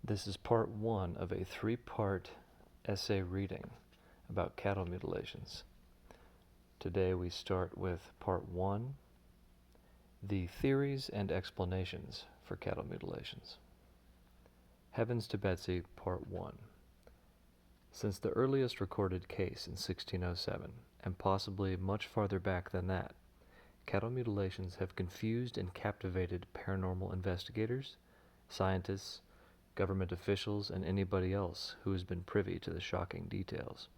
This is part one of a three-part essay reading about cattle mutilations. Today we start with part one, the theories and explanations for cattle mutilations. Heavens to Betsy, part one. Since the earliest recorded case in 1607, and possibly much farther back than that, cattle mutilations have confused and captivated paranormal investigators, scientists, government officials, and anybody else who has been privy to the shocking details.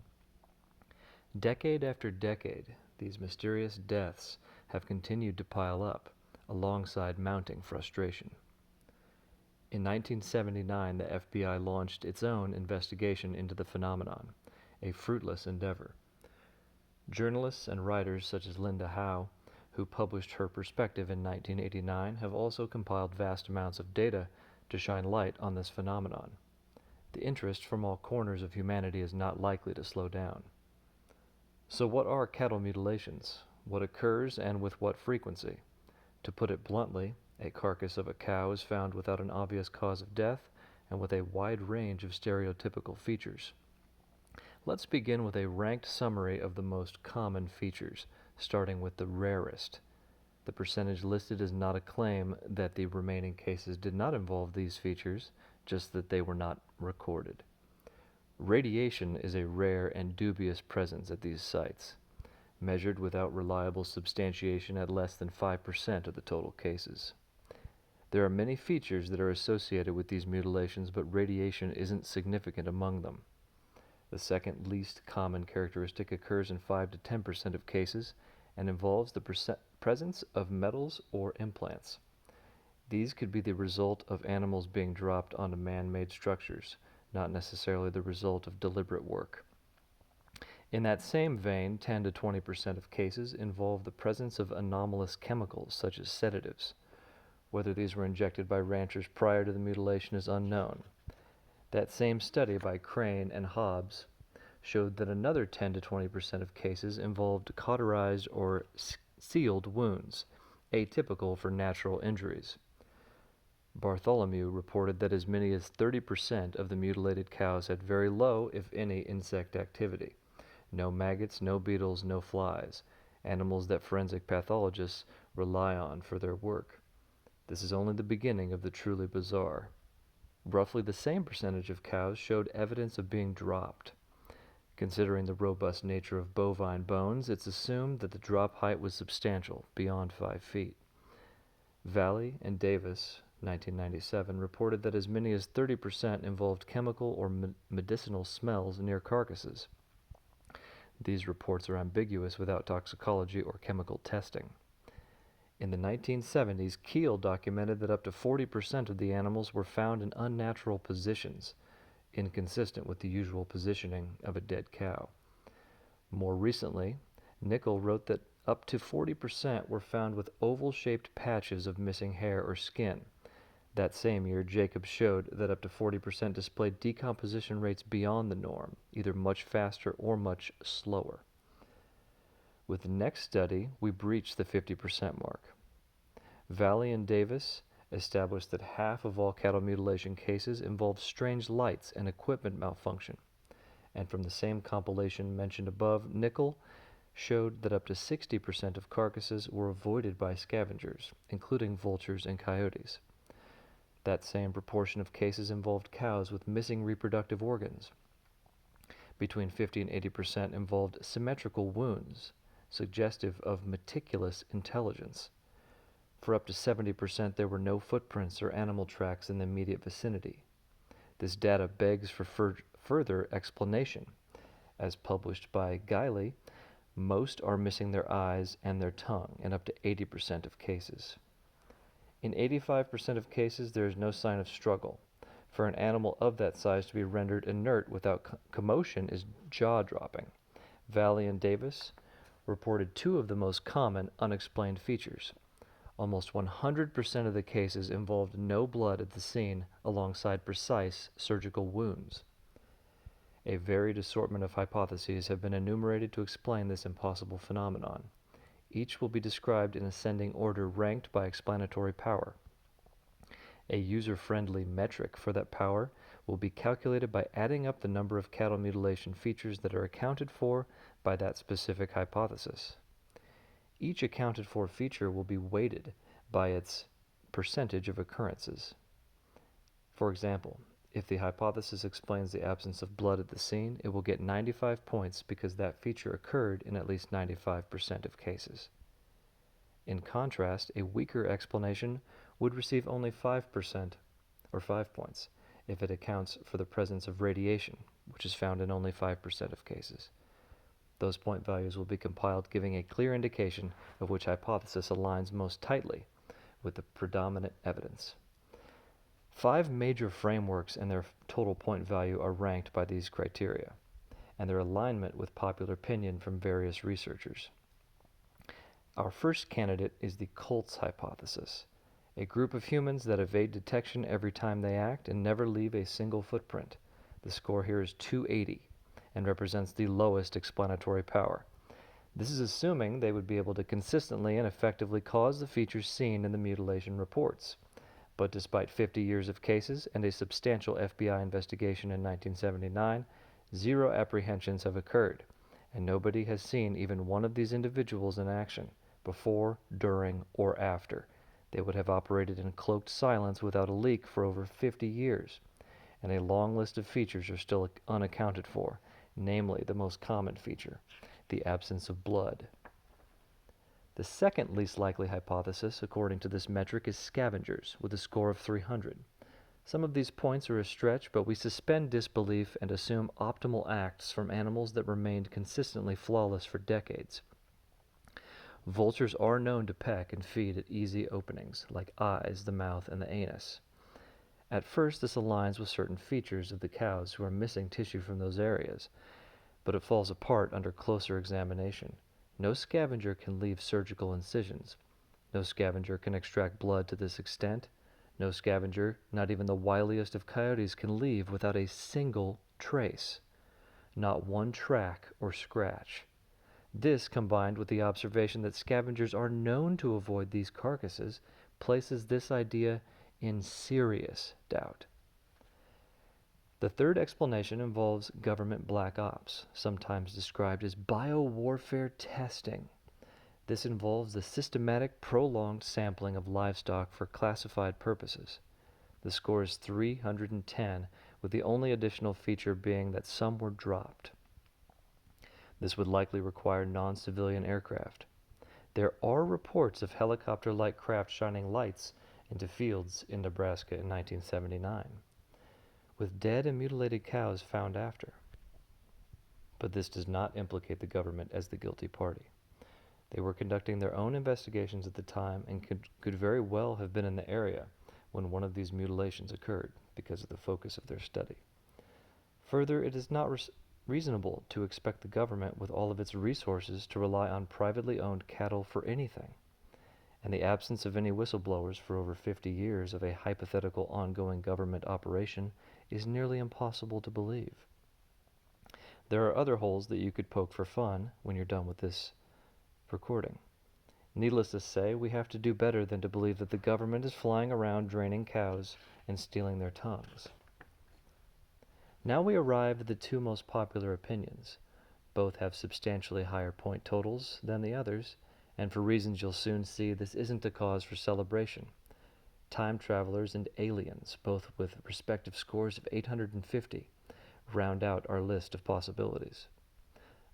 Decade after decade, these mysterious deaths have continued to pile up, alongside mounting frustration. In 1979, the FBI launched its own investigation into the phenomenon, a fruitless endeavor. Journalists and writers such as Linda Howe, who published her perspective in 1989, have also compiled vast amounts of data to shine light on this phenomenon. The interest from all corners of humanity is not likely to slow down. So what are cattle mutilations? What occurs and with what frequency? To put it bluntly, a carcass of a cow is found without an obvious cause of death and with a wide range of stereotypical features. Let's begin with a ranked summary of the most common features, starting with the rarest. The percentage listed is not a claim that the remaining cases did not involve these features, just that they were not recorded. Radiation is a rare and dubious presence at these sites, measured without reliable substantiation at less than 5% of the total cases. There are many features that are associated with these mutilations, but radiation isn't significant among them. The second least common characteristic occurs in 5 to 10% of cases and involves the presence of metals or implants. These could be the result of animals being dropped onto man-made structures, not necessarily the result of deliberate work. In that same vein, 10 to 20% of cases involve the presence of anomalous chemicals such as sedatives. Whether these were injected by ranchers prior to the mutilation is unknown. That same study by Crane and Hobbs showed that another 10 to 20% of cases involved cauterized or sealed wounds, atypical for natural injuries. Bartholomew reported that as many as 30% of the mutilated cows had very low, if any, insect activity. No maggots, no beetles, no flies, animals that forensic pathologists rely on for their work. This is only the beginning of the truly bizarre. Roughly the same percentage of cows showed evidence of being dropped. Considering the robust nature of bovine bones, it's assumed that the drop height was substantial, beyond 5 feet. Valley and Davis, 1997, reported that as many as 30% involved chemical or medicinal smells near carcasses. These reports are ambiguous without toxicology or chemical testing. In the 1970s, Keel documented that up to 40% of the animals were found in unnatural positions, inconsistent with the usual positioning of a dead cow. More recently, Nickel wrote that up to 40% were found with oval-shaped patches of missing hair or skin. That same year, Jacobs showed that up to 40% displayed decomposition rates beyond the norm, either much faster or much slower. With the next study, we breached the 50% mark. Valley and Davis established that half of all cattle mutilation cases involved strange lights and equipment malfunction. And from the same compilation mentioned above, Nickel showed that up to 60% of carcasses were avoided by scavengers, including vultures and coyotes. That same proportion of cases involved cows with missing reproductive organs. Between 50 and 80% involved symmetrical wounds, suggestive of meticulous intelligence. For up to 70%, there were no footprints or animal tracks in the immediate vicinity. This data begs for further explanation. As published by Guiley, most are missing their eyes and their tongue in up to 80% of cases. In 85% of cases, there is no sign of struggle. For an animal of that size to be rendered inert without commotion is jaw-dropping. Valley and Davis reported 2 of the most common unexplained features. Almost 100% of the cases involved no blood at the scene alongside precise surgical wounds. A varied assortment of hypotheses have been enumerated to explain this impossible phenomenon. Each will be described in ascending order ranked by explanatory power. A user-friendly metric for that power will be calculated by adding up the number of cattle mutilation features that are accounted for by that specific hypothesis. Each accounted for feature will be weighted by its percentage of occurrences. For example, if the hypothesis explains the absence of blood at the scene, it will get 95 points because that feature occurred in at least 95% of cases. In contrast, a weaker explanation would receive only 5% or 5 points if it accounts for the presence of radiation, which is found in only 5% of cases. Those point values will be compiled, giving a clear indication of which hypothesis aligns most tightly with the predominant evidence. 5 major frameworks and their total point value are ranked by these criteria, and their alignment with popular opinion from various researchers. Our first candidate is the cults hypothesis, a group of humans that evade detection every time they act and never leave a single footprint. The score here is 280 and represents the lowest explanatory power. This is assuming they would be able to consistently and effectively cause the features seen in the mutilation reports. But despite 50 years of cases and a substantial FBI investigation in 1979, 0 apprehensions have occurred, and nobody has seen even one of these individuals in action, before, during, or after. They would have operated in cloaked silence without a leak for over 50 years, and a long list of features are still unaccounted for, namely the most common feature, the absence of blood. The second least likely hypothesis, according to this metric, is scavengers, with a score of 300. Some of these points are a stretch, but we suspend disbelief and assume optimal acts from animals that remained consistently flawless for decades. Vultures are known to peck and feed at easy openings, like eyes, the mouth, and the anus. At first, this aligns with certain features of the cows who are missing tissue from those areas, but it falls apart under closer examination. No scavenger can leave surgical incisions. No scavenger can extract blood to this extent. No scavenger, not even the wiliest of coyotes, can leave without a single trace. Not one track or scratch. This, combined with the observation that scavengers are known to avoid these carcasses, places this idea in serious doubt. The third explanation involves government black ops, sometimes described as biowarfare testing. This involves the systematic, prolonged sampling of livestock for classified purposes. The score is 310, with the only additional feature being that some were dropped. This would likely require non-civilian aircraft. There are reports of helicopter-like craft shining lights into fields in Nebraska in 1979. With dead and mutilated cows found after. But this does not implicate the government as the guilty party. They were conducting their own investigations at the time and could very well have been in the area when one of these mutilations occurred because of the focus of their study. Further, it is not reasonable to expect the government with all of its resources to rely on privately owned cattle for anything. And the absence of any whistleblowers for over 50 years of a hypothetical ongoing government operation is nearly impossible to believe. There are other holes that you could poke for fun when you're done with this recording. Needless to say, we have to do better than to believe that the government is flying around draining cows and stealing their tongues. Now we arrive at the 2 most popular opinions. Both have substantially higher point totals than the others, and for reasons you'll soon see, this isn't a cause for celebration. Time travelers and aliens, both with respective scores of 850, round out our list of possibilities.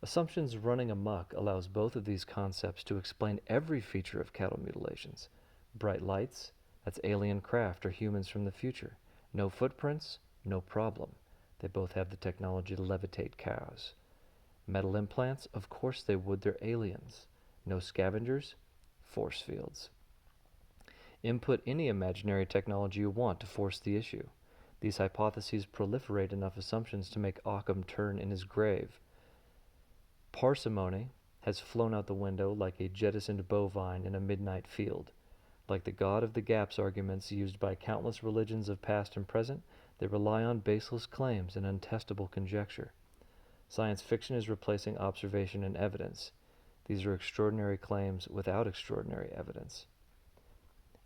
Assumptions running amok allows both of these concepts to explain every feature of cattle mutilations. Bright lights, that's alien craft or humans from the future. No footprints, no problem. They both have the technology to levitate cows. Metal implants, of course they would, they're aliens. No scavengers, force fields. Input any imaginary technology you want to force the issue. These hypotheses proliferate enough assumptions to make Occam turn in his grave. Parsimony has flown out the window like a jettisoned bovine in a midnight field. Like the God of the gaps arguments used by countless religions of past and present, they rely on baseless claims and untestable conjecture. Science fiction is replacing observation and evidence. These are extraordinary claims without extraordinary evidence.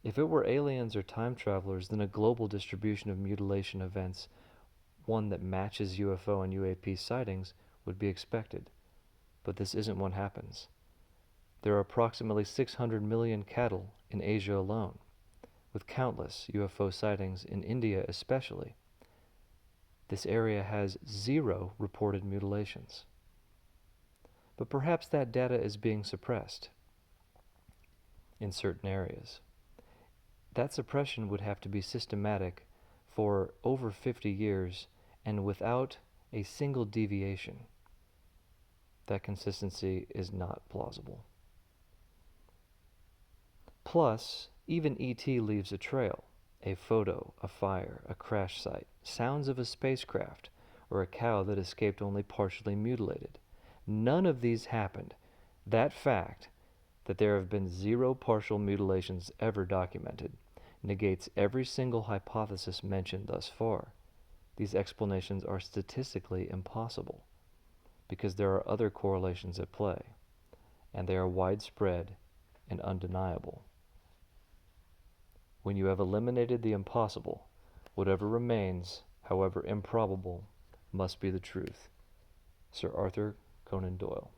If it were aliens or time travelers, then a global distribution of mutilation events, one that matches UFO and UAP sightings, would be expected. But this isn't what happens. There are approximately 600 million cattle in Asia alone, with countless UFO sightings in India especially. This area has 0 reported mutilations. But perhaps that data is being suppressed in certain areas. That suppression would have to be systematic for over 50 years and without a single deviation. That consistency is not plausible. Plus, even ET leaves a trail, a photo, a fire, a crash site, sounds of a spacecraft, or a cow that escaped only partially mutilated. None of these happened. That fact, that there have been 0 partial mutilations ever documented, negates every single hypothesis mentioned thus far. These explanations are statistically impossible, because there are other correlations at play, and they are widespread and undeniable. When you have eliminated the impossible, whatever remains, however improbable, must be the truth. Sir Arthur Conan Doyle.